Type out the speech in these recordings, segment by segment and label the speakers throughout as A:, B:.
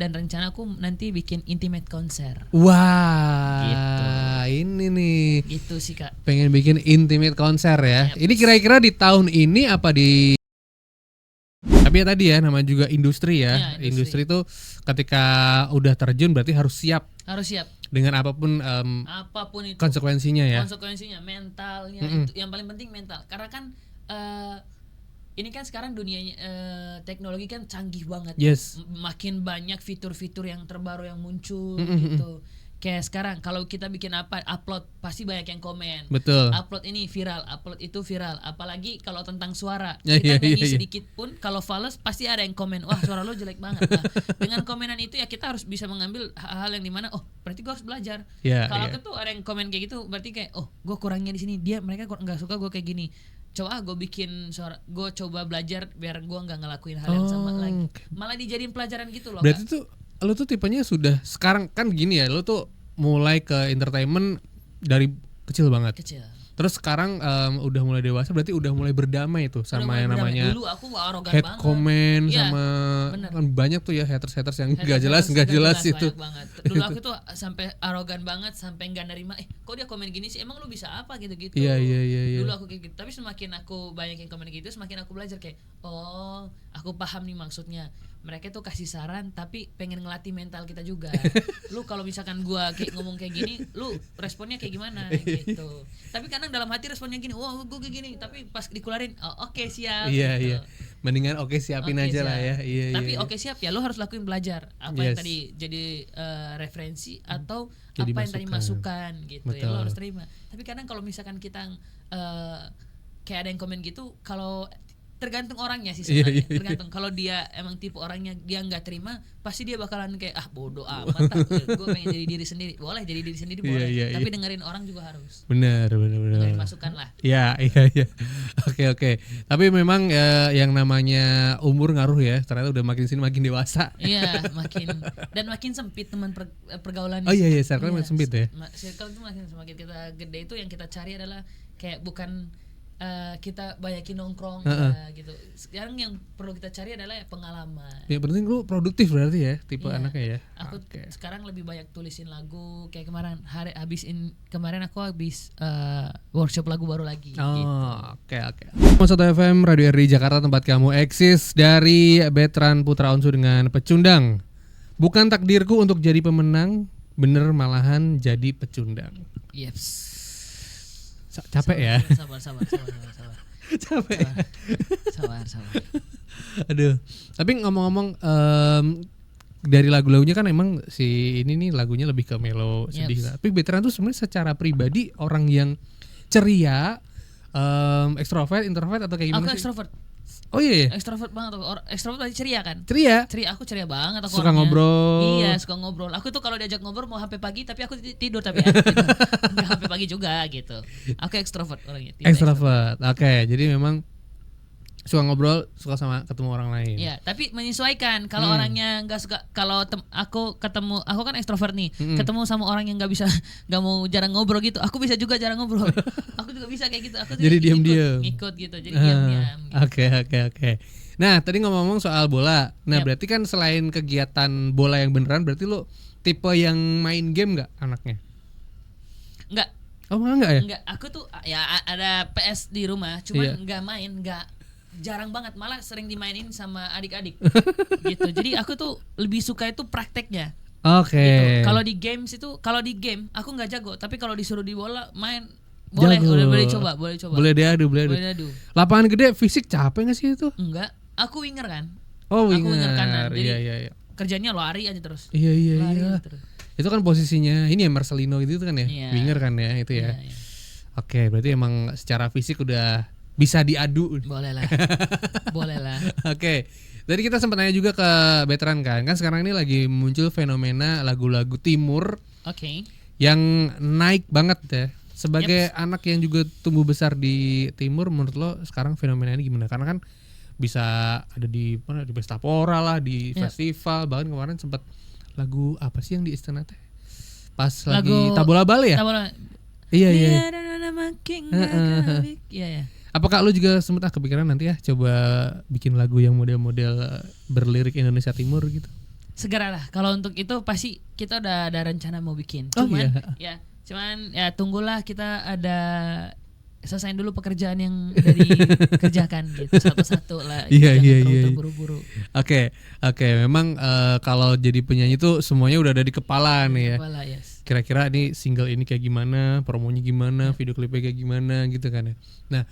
A: dan rencana aku nanti bikin intimate konser.
B: Wah,
A: Gitu.
B: ini nih.
A: Gitu sih Kak.
B: Pengen bikin intimate konser ya.
A: Yep.
B: Ini kira-kira di tahun ini apa di? Tapi ya tadi ya, namanya juga industri ya.
A: Ya,
B: Industri itu ketika udah terjun berarti harus siap
A: Harus siap.
B: dengan apapun
A: Apapun itu.
B: konsekuensinya ya.
A: Konsekuensinya, mentalnya itu yang paling penting mental. Karena kan ini kan sekarang dunia teknologi kan canggih banget.
B: Yes.
A: Makin banyak fitur-fitur yang terbaru yang muncul gitu. Kayak sekarang kalau kita bikin apa, upload pasti banyak yang komen.
B: Betul.
A: Upload ini viral, upload itu viral. Apalagi kalau tentang suara,
B: Ya,
A: kita
B: iya,
A: nyanyi
B: iya.
A: sedikit pun kalau fals pasti ada yang komen, wah suara lo jelek banget. Nah, dengan komenan itu ya kita harus bisa mengambil hal-hal yang dimana, oh berarti gue harus belajar.
B: Ya,
A: Kalau
B: ya.
A: aku tuh ada yang komen kayak gitu, berarti kayak, oh gue kurangnya di sini, mereka nggak suka gue kayak gini. Coba gue bikin suara, gue coba belajar biar gue nggak ngelakuin hal yang sama lagi. Malah dijadiin pelajaran gitu loh.
B: Berarti
A: Kak.
B: tuh lu tuh tipenya sudah sekarang kan gini ya, lu tuh mulai ke entertainment dari kecil banget.
A: Kecil.
B: Terus sekarang udah mulai dewasa berarti udah mulai berdamai tuh sama yang namanya
A: dulu aku arogan
B: head
A: banget.
B: comment
A: Iya,
B: sama
A: bener.
B: kan banyak tuh ya haters yang nggak
A: Haters
B: jelas
A: nggak
B: itu.
A: banyak banget. Dulu aku tuh sampai arogan banget, sampai nggak nerima. Kok dia komen gini sih? Emang lu bisa apa gitu-gitu?
B: Iya.
A: Dulu aku kayak gitu. Tapi semakin aku banyak yang komen gitu, semakin aku belajar kayak, oh, aku paham nih maksudnya. Mereka tuh kasih saran tapi pengen ngelatih mental kita juga. Lu kalau misalkan gua kayak ngomong kayak gini, lu responnya kayak gimana gitu. Tapi kadang dalam hati responnya gini, wah gua kayak gini, tapi pas dikeluarin, oh, oke, siap.
B: Iya,
A: gitu.
B: iya. Mendingan siapin
A: Oke,
B: aja lah ya.
A: siap.
B: Iya,
A: Tapi
B: iya.
A: oke siap ya, lo harus lakuin belajar apa
B: Yes.
A: yang tadi jadi referensi atau
B: Jadi
A: apa yang tadi
B: masukan.
A: masukan gitu ya,
B: Betul.
A: lo harus terima. Tapi kadang kalau misalkan kita kayak ada yang komen gitu, kalau tergantung orangnya sih
B: Iya,
A: sebenarnya.
B: iya.
A: Tergantung kalau dia emang tipe orangnya dia nggak terima, pasti dia bakalan kayak bodoh amat, gue pengen jadi diri sendiri. Boleh jadi diri sendiri boleh,
B: Iya,
A: tapi
B: iya.
A: dengerin orang juga harus.
B: Benar.
A: Dengerin masukan lah.
B: Iya. Oke. Tapi memang yang namanya umur ngaruh ya. Ternyata udah makin sini makin dewasa.
A: Iya, makin sempit teman pergaulan.
B: Oh iya, circle makin sempit ya.
A: Circle itu makin semakin kita gede itu yang kita cari adalah kayak bukan kita banyakin nongkrong gitu. Sekarang yang perlu kita cari adalah pengalaman.
B: Ya penting lu produktif berarti ya tipe
A: Iya.
B: anaknya ya.
A: Aku
B: Oke.
A: sekarang lebih banyak tulisin lagu kayak kemarin aku habis workshop lagu baru lagi.
B: Oh,
A: Gitu.
B: oke. 1 FM Radio RRI Jakarta tempat kamu eksis dari Betran Putra Onsu dengan Pecundang. Bukan takdirku untuk jadi pemenang, bener malahan jadi pecundang.
A: Yeps.
B: Capek ya?
A: Sabar.
B: Capek.
A: Sabar.
B: Aduh. Tapi ngomong-ngomong dari lagu-lagunya kan emang si ini nih lagunya lebih ke melo sedih lah. Tapi Betran tuh sebenarnya secara pribadi orang yang ceria, ekstrovert, introvert atau kayak gimana
A: Aku
B: sih?
A: ekstrovert.
B: Oh iya.
A: Ekstrovert banget. Ekstrovert berarti ceria kan?
B: Ceria.
A: Aku ceria banget aku
B: Suka
A: orangnya.
B: ngobrol.
A: Iya, suka ngobrol. Aku tuh kalau diajak ngobrol mau sampai pagi tapi aku tidur tapi ya. Gitu. Nggak sampai pagi juga gitu. Aku ekstrovert orangnya.
B: Ekstrovert. Oke, jadi memang suka ngobrol, suka sama ketemu orang lain.
A: Iya, tapi menyesuaikan. Kalau orangnya nggak suka, kalau aku kan ekstrovert nih, ketemu sama orang yang nggak mau jarang ngobrol gitu, aku bisa juga jarang ngobrol. Aku juga bisa kayak gitu. Aku
B: Jadi diam-diam.
A: ikut gitu, jadi diam-diam. Gitu.
B: Oke. Nah, tadi ngomong soal bola. Nah, berarti kan selain kegiatan bola yang beneran, berarti lo tipe yang main game nggak anaknya?
A: Nggak.
B: Oh, malah nggak ya?
A: Nggak. Aku tuh ya ada PS di rumah, cuman
B: Iya.
A: nggak main, jarang banget, malah sering dimainin sama adik-adik gitu. Jadi aku tuh lebih suka itu prakteknya.
B: Oke.
A: Gitu. Kalau di game aku nggak jago, tapi kalau disuruh di bola main boleh,
B: Jago.
A: boleh coba.
B: Boleh diadu. Lapangan gede fisik capek nggak sih itu?
A: Enggak, aku winger kan.
B: Oh,
A: Aku winger kanan. Jadi
B: Iya.
A: kerjanya lari aja terus.
B: Iya.
A: Lari aja terus.
B: Itu kan posisinya ini ya Marcelino gitu kan ya,
A: Iya.
B: winger kan ya itu ya.
A: Iya.
B: Oke, berarti emang secara fisik udah bisa diadu.
A: Boleh lah.
B: Oke, tadi kita sempat nanya juga ke Betran kan sekarang ini lagi muncul fenomena lagu-lagu timur
A: Oke.
B: yang naik banget ya. Sebagai anak yang juga tumbuh besar di timur, menurut lo sekarang fenomena ini gimana? Karena kan bisa ada di mana, di pesta pora lah, di festival, bahkan kemarin sempat lagu apa sih yang di Istana teh? Pas lagi Tabola Bale ya?
A: Tabola.
B: Iya.
A: Iya.
B: Apakah lu juga sempat kepikiran nanti ya coba bikin lagu yang model-model berlirik Indonesia Timur gitu?
A: segeralah. Kalau untuk itu pasti kita udah ada rencana mau bikin.
B: Oh,
A: Cuman
B: iya.
A: cuman ya tunggulah kita ada selesaiin dulu pekerjaan yang udah dikerjakan gitu satu-satu lah.
B: Iya,
A: Jangan
B: iya,
A: terlalu
B: iya.
A: terburu-buru.
B: Oke, memang kalau jadi penyanyi tuh semuanya udah ada di kepala nih ya.
A: Kepala, yes.
B: Kira-kira nih single ini kayak gimana, promonya gimana, video klipnya kayak gimana gitu kan ya. Nah,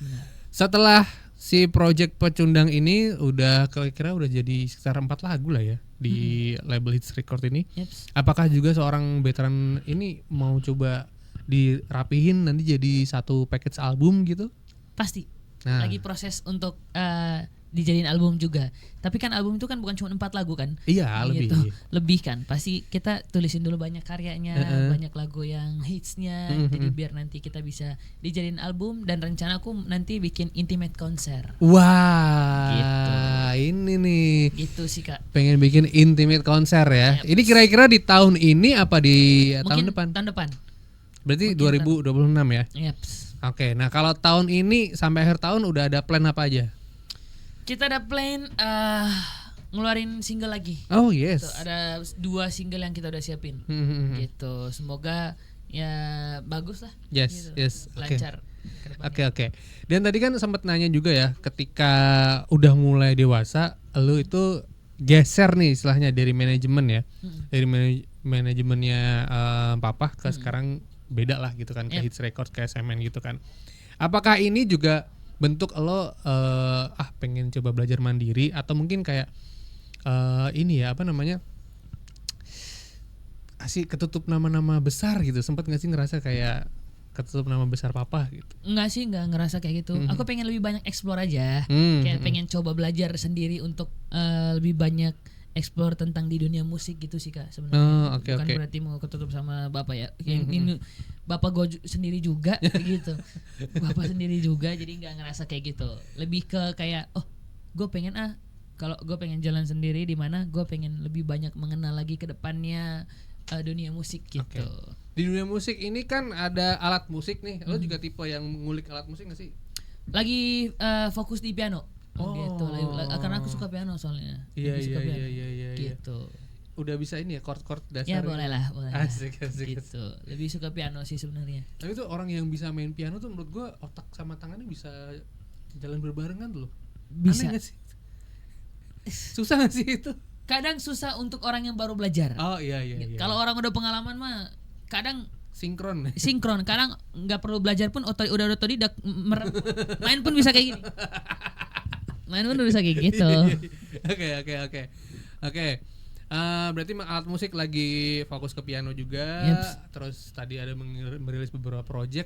B: setelah si project Pecundang ini udah kira-kira udah jadi sekitar 4 lagu lah ya di label Hits Record ini.
A: Yeps.
B: Apakah juga seorang veteran ini mau coba dirapihin nanti jadi satu package album gitu?
A: Pasti.
B: Nah.
A: Lagi proses untuk dijadiin album juga. Tapi kan album itu kan bukan cuma 4 lagu kan?
B: Iya,
A: Gitu.
B: lebih.
A: Lebih kan. Pasti kita tulisin dulu banyak karyanya, banyak lagu yang hitsnya. Jadi biar nanti kita bisa dijadiin album dan rencanaku nanti bikin intimate konser.
B: Wah,
A: Gitu.
B: ini nih.
A: Gitu sih Kak.
B: Pengen bikin intimate konser ya.
A: Yep.
B: Ini kira-kira di tahun ini apa di tahun
A: Mungkin
B: depan?
A: tahun depan.
B: Berarti
A: mungkin
B: 2026 ya.
A: Yeps.
B: Oke, nah kalau tahun ini sampai akhir tahun udah ada plan apa aja?
A: Kita ada plan ngeluarin single lagi.
B: Oh yes.
A: Tuh, ada 2 single yang kita udah siapin. Gitu. Semoga ya bagus lah.
B: Yes,
A: gitu.
B: yes. Oke.
A: Lancar. ke depannya.
B: Oke. Dan tadi kan sempat nanya juga ya, ketika udah mulai dewasa, lu itu geser nih istilahnya dari manajemen ya, dari manajemennya papa ke sekarang beda lah gitu kan, ke
A: Yep.
B: Hits Records, ke SMN gitu kan. Apakah ini juga bentuk lo pengen coba belajar mandiri atau mungkin kayak ini ya apa namanya, ketutup nama-nama besar gitu, sempat nggak sih ngerasa kayak ketutup nama besar papa gitu?
A: Enggak sih, enggak ngerasa kayak gitu. Aku pengen lebih banyak explore aja. Kayak pengen coba belajar sendiri untuk lebih banyak explore tentang di dunia musik gitu sih Kak sebenarnya.
B: Oh, oke,
A: Bukan
B: oke.
A: berarti mau ketutup sama bapak ya. Ini bapak gue sendiri juga gitu. Bapak sendiri juga, jadi nggak ngerasa kayak gitu. Lebih ke kayak gue pengen kalau gue pengen jalan sendiri, di mana gue pengen lebih banyak mengenal lagi ke depannya dunia musik gitu.
B: Oke. Di dunia musik ini kan ada alat musik nih. Lo juga tipe yang ngulik alat musik gak sih?
A: Lagi fokus di piano.
B: Oh.
A: Gitu. Karena aku suka piano soalnya.
B: Iya,
A: Lebih suka
B: iya,
A: piano.
B: iya, iya, iya.
A: Gitu.
B: Udah bisa ini ya chord-chord dasar.
A: Ya boleh lah.
B: Asik.
A: Gitu. Lebih suka piano sih sebenarnya.
B: Tapi tuh orang yang bisa main piano tuh menurut gua otak sama tangannya bisa jalan berbarengan loh.
A: Bisa.
B: Aneh gak sih? Susah gak sih itu?
A: Kadang susah untuk orang yang baru belajar.
B: Oh iya.
A: Kalau orang udah pengalaman mah kadang
B: sinkron.
A: sinkron. Kadang nggak perlu belajar pun udah otodidak main pun bisa kayak gini. Main pun bisa kayak gitu.
B: Oke. Berarti alat musik lagi fokus ke piano juga.
A: Yeps.
B: Terus tadi ada merilis beberapa project.